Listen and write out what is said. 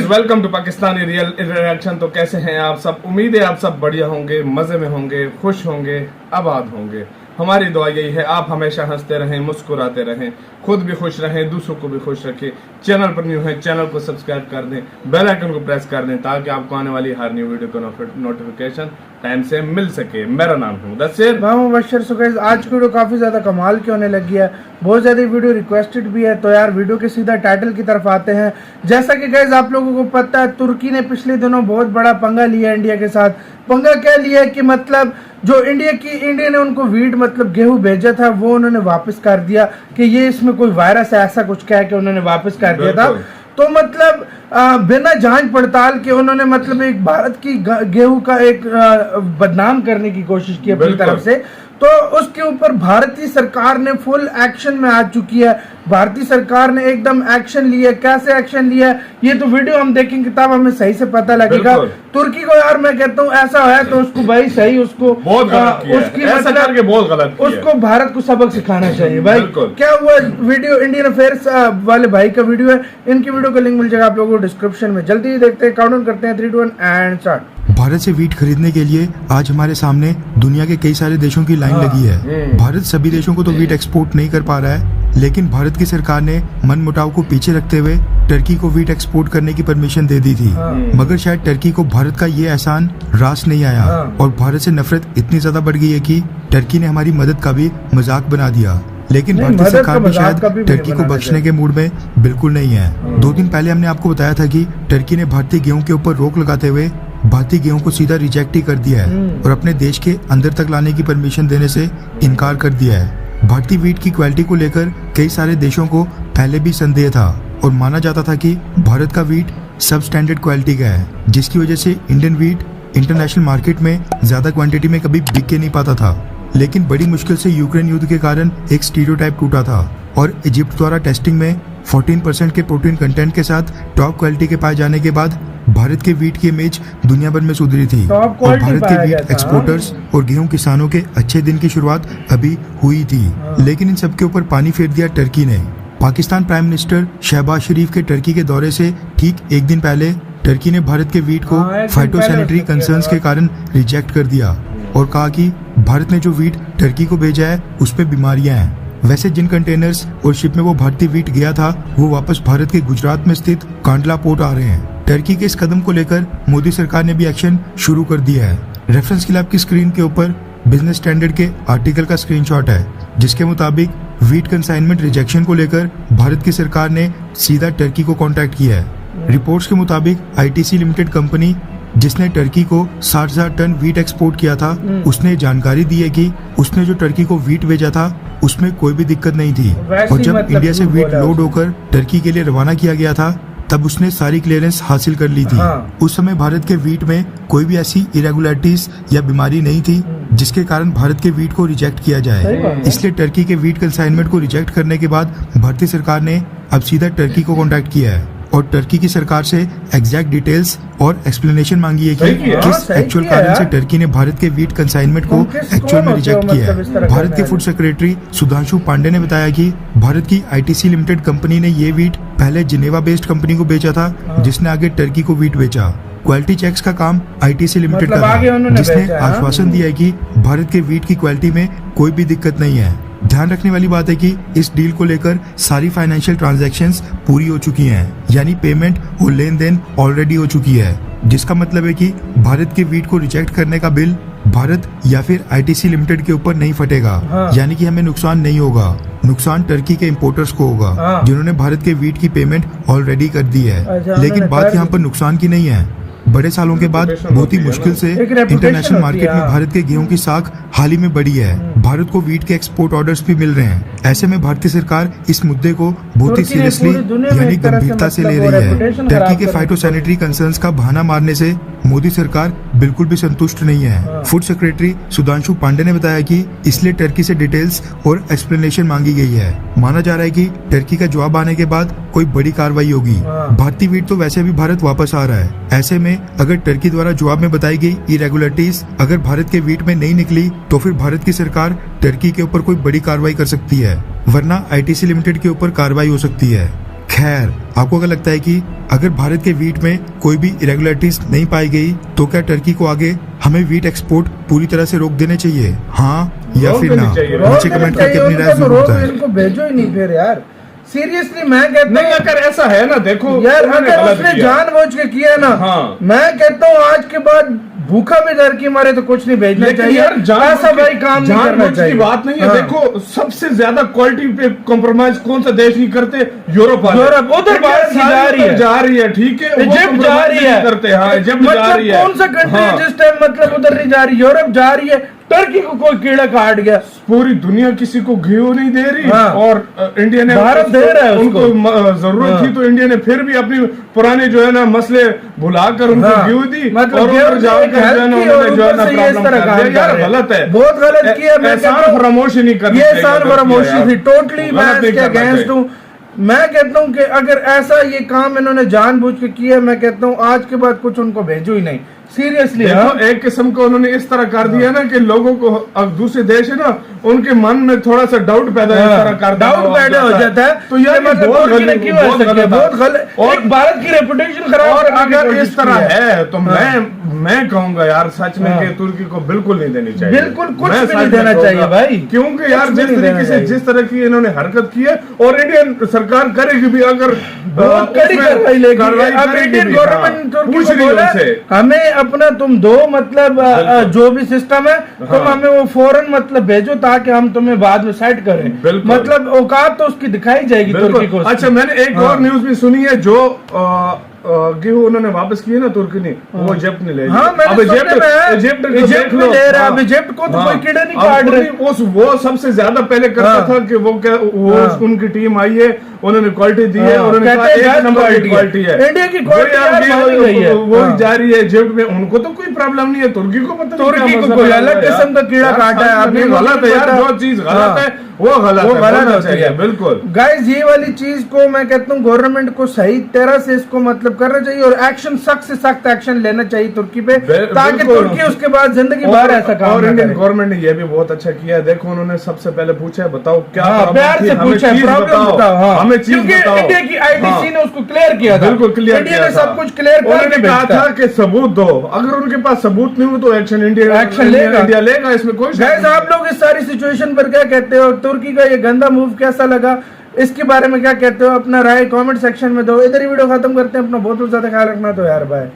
Guys, welcome to Pakistani real reaction. तो कैसे हैं आप सब? उम्मीद है आप सब बढ़िया होंगे, मजे में होंगे, खुश होंगे, आबाद होंगे। हमारी दुआ यही है आप हमेशा हंसते रहें, मुस्कुराते रहें, खुद भी खुश रहें, दूसरों को भी खुश रखें। चैनल पर न्यू है, चैनल को सब्सक्राइब कर दें, बेल आइकन को प्रेस कर दें ताकि आपको आने वाली हर न्यू वीडियो का नोटिफिकेशन टाइम से मिल सके। मेरा नाम है मुदस्सिर। मैं मुबश्शिर। सो गाइस, आज की वीडियो काफी ज्यादा कमाल की होने लगी है, बहुत ज्यादा वीडियो रिक्वेस्टेड भी है। तो यार वीडियो के सीधा टाइटल की तरफ आते हैं। जैसा कि गाइस आप लोगों को पता है, तुर्की ने पिछले दिनों बहुत बड़ा पंगा लिया इंडिया के साथ। पंगा क्या लिया कि मतलब जो इंडिया ने उनको वीट मतलब गेहूं भेजा था वो उन्होंने वापस कर दिया कि ये इसमें कोई वायरस है, ऐसा कुछ कह के उन्होंने वापस कर दिया था। तो मतलब बिना जांच पड़ताल के उन्होंने मतलब एक भारत की गेहूं का एक बदनाम करने की कोशिश की अपनी तरफ से। तो उसके ऊपर भारतीय सरकार ने फुल एक्शन में आ चुकी है। भारतीय सरकार ने एकदम एक्शन लिया। कैसे एक्शन लिया ये तो वीडियो हम देखेंगे तब हमें सही से पता लगेगा। तुर्की को यार मैं कहता हूँ ऐसा है तो उसको भाई सही उसको बहुत उसकी ऐसा करके बहुत गलत किया। उसको भारत को सबक सिखाना चाहिए भाई। क्या हुआ वीडियो इंडियन अफेयर्स वाले भाई का वीडियो है, इनकी वीडियो का लिंक मिल जाएगा आप लोगों को डिस्क्रिप्शन में। जल्दी ही देखते हैं, काउंटडाउन करते हैं 3, 2, 1 एंड स्टार्ट। भारत से वीट खरीदने के लिए आज हमारे सामने दुनिया के कई सारे देशों की लाइन लगी है। भारत सभी देशों को तो वीट एक्सपोर्ट नहीं कर पा रहा है, लेकिन भारत की सरकार ने मनमुटाव को पीछे रखते हुए टर्की को वीट एक्सपोर्ट करने की परमिशन दे दी थी। मगर शायद टर्की को भारत का ये एहसान रास नहीं आया और भारत से नफरत इतनी ज्यादा बढ़ गई है कि टर्की ने हमारी मदद का भी मजाक बना दिया। लेकिन भारतीय सरकार भी शायद टर्की को बख्शने के मूड में बिल्कुल नहीं है। 2 दिन पहले हमने आपको बताया था कि टर्की ने भारतीय गेहूं के ऊपर रोक लगाते हुए भारतीय गेहूं को सीधा रिजेक्ट ही कर दिया है और अपने देश के अंदर तक लाने की परमिशन देने से इनकार कर दिया है। भारतीय वीट की क्वालिटी को लेकर कई सारे देशों को पहले भी संदेह था और माना जाता था कि भारत का वीट सब स्टैंडर्ड क्वालिटी का है, जिसकी वजह से इंडियन वीट इंटरनेशनल मार्केट में ज्यादा क्वांटिटी में कभी बिक के नहीं पाता था। लेकिन बड़ी मुश्किल से यूक्रेन युद्ध के कारण एक स्टीरियोटाइप टूटा था और इजिप्ट द्वारा टेस्टिंग में 14% के प्रोटीन कंटेंट के साथ टॉप क्वालिटी के पाए जाने के बाद भारत के वीट की इमेज दुनिया भर में सुधरी थी और भारत के वीट एक्सपोर्टर्स और गेहूं किसानों के अच्छे दिन की शुरुआत अभी हुई थी। लेकिन इन सबके ऊपर पानी फेर दिया टर्की ने। पाकिस्तान प्राइम मिनिस्टर शहबाज शरीफ के टर्की के दौरे से ठीक 1 दिन पहले टर्की ने भारत के वीट को फाइटोसैनिटरी कंसर्न्स के कारण रिजेक्ट कर दिया और कहा कि भारत ने जो वीट टर्की को भेजा है उस पे बीमारियां हैं। वैसे जिन कंटेनर्स और शिप में वो भारतीय वीट गया था वो वापस भारत के गुजरात में स्थित कांडला पोर्ट आ रहे हैं। टर्की के इस कदम को लेकर मोदी सरकार ने भी एक्शन शुरू कर दिया है। रेफरेंस के लिए आपकी स्क्रीन के ऊपर बिजनेस स्टैंडर्ड के आर्टिकल का स्क्रीनशॉट है, जिसके मुताबिक वीट कंसाइनमेंट रिजेक्शन को लेकर भारत की सरकार ने सीधा टर्की को कॉन्टैक्ट किया है। रिपोर्ट्स के मुताबिक आईटीसी लिमिटेड कंपनी जिसने टर्की को 60,000 टन वीट एक्सपोर्ट किया था, उसने जानकारी दी है कि उसने जो टर्की को वीट भेजा था उसमें कोई भी दिक्कत नहीं थी और जब मतलब इंडिया से वीट लोड होकर टर्की के लिए रवाना किया गया था तब उसने सारी क्लियरेंस हासिल कर ली थी। उस समय भारत के वीट में कोई भी ऐसी इरेगुलरिटीज या बीमारी नहीं थी जिसके कारण भारत के वीट को रिजेक्ट किया जाए। इसलिए टर्की के वीट कंसाइनमेंट को रिजेक्ट करने के बाद भारतीय सरकार ने अब सीधा टर्की को कॉन्टैक्ट किया है और टर्की की सरकार से एग्जैक्ट डिटेल्स और एक्सप्लेनेशन मांगी है कि किस एक्चुअल कारण से टर्की ने भारत के वीट कंसाइनमेंट को एक्चुअल में रिजेक्ट किया है। भारत के फूड सेक्रेटरी सुधांशु पांडे ने बताया कि भारत की आईटीसी लिमिटेड कंपनी ने ये वीट पहले जिनेवा बेस्ड कंपनी को बेचा था, जिसने आगे टर्की को वीट बेचा। क्वालिटी चेक्स का काम आईटीसी लिमिटेड का था, जिसने आश्वासन दिया है कि भारत के वीट की क्वालिटी में कोई भी दिक्कत नहीं है। ध्यान रखने वाली बात है कि इस डील को लेकर सारी फाइनेंशियल ट्रांजैक्शंस पूरी हो चुकी हैं, यानी पेमेंट और लेन देन ऑलरेडी हो चुकी है, जिसका मतलब है कि भारत के वीट को रिजेक्ट करने का बिल भारत या फिर आईटीसी लिमिटेड के ऊपर नहीं फटेगा। यानी कि हमें नुकसान नहीं होगा, नुकसान टर्की के इंपोर्टर्स को होगा जिन्होंने भारत के वीट की पेमेंट ऑलरेडी कर दी है। लेकिन बात यहाँ पर नुकसान की नहीं है। बड़े सालों के बाद बहुत ही मुश्किल से इंटरनेशनल मार्केट में भारत के गेहूं की साख हाल ही में बढ़ी है। भारत को वीट के एक्सपोर्ट ऑर्डर्स भी मिल रहे हैं। ऐसे में भारतीय सरकार इस मुद्दे को बहुत ही सीरियसली यानी गंभीरता से ले रही है। टर्की के फाइटोसैनिटरी कंसर्न्स का बहाना मारने से मोदी सरकार बिल्कुल भी संतुष्ट नहीं है। फूड सेक्रेटरी सुधांशु पांडे ने बताया कि इसलिए टर्की से डिटेल्स और एक्सप्लेनेशन मांगी गई है। माना जा रहा है कि टर्की का जवाब आने के बाद कोई बड़ी कार्रवाई होगी। भारतीय वीट तो वैसे भी भारत वापस आ रहा है। ऐसे में अगर टर्की द्वारा जवाब में बताई गई इरेगुलरिटीज अगर भारत के वीट में नहीं निकली तो फिर भारत की सरकार टर्की के ऊपर कोई बड़ी कार्रवाई कर सकती है, वरना आईटीसी लिमिटेड के ऊपर कार्रवाई हो सकती है। खैर, आपको क्या लगता है कि अगर भारत के वीट में कोई भी इरेगुलरिटीज नहीं पाई गई तो क्या टर्की को आगे हमें वीट एक्सपोर्ट पूरी तरह से रोक देने चाहिए, हाँ या रोक फिर देनी ना? चाहिए। नीचे कमेंट करके अपनी राय जरूर बताएं। इनको भेजो ही नहीं फिर यार, सीरियसली मैं कहता नहीं, हूँ अगर ऐसा है ना, देखो यार, उन्होंने अगर गलत उसने किया। जानबूझ के किया ना, हाँ। मैं कहता हूँ आज के बाद भूखा भी डर की मारे तो कुछ नहीं भेजना लेकिन चाहिए। यार ऐसा भाई काम नहीं करना जानबूझ चाहिए। की बात नहीं है। हाँ। देखो, सबसे ज्यादा क्वालिटी पे कॉम्प्रोमाइज कौन सा देश नहीं करते? यूरोप वाले। यूरोप, उधर इंडिया बात की जा सारी रही है। उधर जा रही है, ठीक है, वो इजिप्ट जा compromise रही नहीं है करते। हाँ, इजिप्ट जा मतलब रही है। कौन सा कंट्री है हाँ। जिस टाइम मतलब उधर नहीं जा रही? यूरोप जा रही है, टर्की को कोई कीड़ा काट गया। पूरी दुनिया किसी को घी नहीं दे रही। हाँ। और इंडिया ने भारत दे रहा है उनको उसको। जरूरत हाँ। थी तो इंडिया ने फिर भी अपनी पुराने जो है ना मसले भुलाकर उनको हाँ। घी दी, मतलब और उधर गेहूं जाकर की जो है हेल्प ना की उन्होंने और जो है ऊपर ना से ये इस प्रॉब्लम तरह कर काम दिया। कर यार रहे हैं। गलत है, बहुत गलत किया। मैं कहता एहसान हूं फरामोशी नहीं करनी ये चाहिए, एहसान गलत किया फरामोशी यार। थी। टोटली मैं गलत नहीं इसके करना अगेंस्ट चाहिए। हूँ। मैं कहता हूँ कि अगर ऐसा ये काम इन्होंने जानबूझ के किया, मैं कहता हूँ आज के बाद कुछ उनको भेजो ही नहीं, सीरियसली। देखो, एक किस्म को उन्होंने इस तरह कर दिया ना कि लोगों को, अब दूसरे देश है ना, उनके मन में थोड़ा सा डाउट पैदा इस तरह कर देना डाउट पैदा हो जाता है। तो यार मतलब ये बहुत तुर्की ने गलत, क्यों ऐसा किया? बहुत है। गलत। और एक भारत की रेपुटेशन खराब और करने की अगर कोशिश इस तरह की है तो मैं कहूंगा यार सच में हाँ। कि तुर्की को बिल्कुल नहीं देनी चाहिए। बिल्कुल कुछ मैं भी सच नहीं में देना कहूंगा। चाहिए भाई। क्योंकि यार कुछ भी जिस नहीं तरीके देना से चाहिए। जिस तरह की इन्होंने हरकत की है, और इंडियन सरकार करेगी भी, अगर बहुत कड़ी उसमें कार्रवाई लेगी। कार्रवाई अब करेगी इंडियन भी, गवर्नमेंट हाँ, तुर्की पूछ को रही है बोला उनसे। हमें अपना तुम दो मतलब जो भी सिस्टम है तुम हाँ। हमें वो फौरन मतलब भेजो ताकि हम तुम्हें बाद में सेट करें। बिल्कुल। मतलब औकात तो उसकी दिखाई जाएगी तुर्की को। अच्छा, मैंने एक हाँ। और न्यूज भी सुनी है, जो गेहूं उन्होंने वापस किए ना तुर्की ने, वो इजिप्ट ने ले लिया। हाँ, मैंने अब सुनने में है। इजिप्ट को इजिप्ट देख में लो। ले रहा है। हाँ। अब इजिप्ट को तो हाँ। कोई कीड़े नहीं अब काट रहे। वो सबसे ज्यादा पहले करता हाँ। था कि वो क्या, वो हाँ। उनकी टीम आई है, उन्होंने क्वालिटी दी है, हाँ, उन्होंने कहा कहते हैं एक नंबर की क्वालिटी क्वालिटी है। इंडिया की क्वालिटी वही यार अब मानी गई है। वो हाँ। जा रही है इजिप्ट में, उनको तो कोई प्रॉब्लम नहीं है। तुर्की को पता नहीं तुर्की क्या को मसला कोई है अलग यार। किस्म का कीड़ा यार, काटा है। नहीं, गलत है यार, जो चीज गलत है वो गलत है, बोलना होती चाहिए, है। बिल्कुल। गाइस, ये वाली चीज को मैं कहता हूँ गवर्नमेंट को सही तरह से इसको मतलब करना चाहिए और एक्शन, सख्त से सख्त एक्शन लेना चाहिए तुर्की पे, ताकि बिल्कुल। तुर्की उसके बाद जिंदगी भर ऐसा काम और ना इंडियन करे। गवर्नमेंट ने ये भी बहुत अच्छा किया है। देखो, उन्होंने सबसे पहले पूछा है, बताओ क्या हाँ, प्रॉब्लम प्यार थी, से हमें पूछा, चीज प्रॉब्लम बताओ। हाँ। हमें चीज क्योंकि बताओ। इंडिया की आईटीसी हाँ। ने उसको क्लियर किया था। बिल्कुल क्लियर इंडिया किया ने था। सब कुछ क्लियर उन्होंने करके कहा भेजा था कि सबूत दो, अगर उनके पास सबूत नहीं हो तो एक्शन इंडिया लेगा, इसमें कोई शक गाइस, नहीं है। आप लोग इस सारी सिचुएशन पर क्या कहते हो? तुर्की का ये गंदा मूव कैसा लगा? इसके बारे में क्या कहते हो? अपना राय कमेंट सेक्शन में दो। इधर ही वीडियो खत्म करते हैं। अपना बहुत ज्यादा ख्याल रखना। तो यार बाय।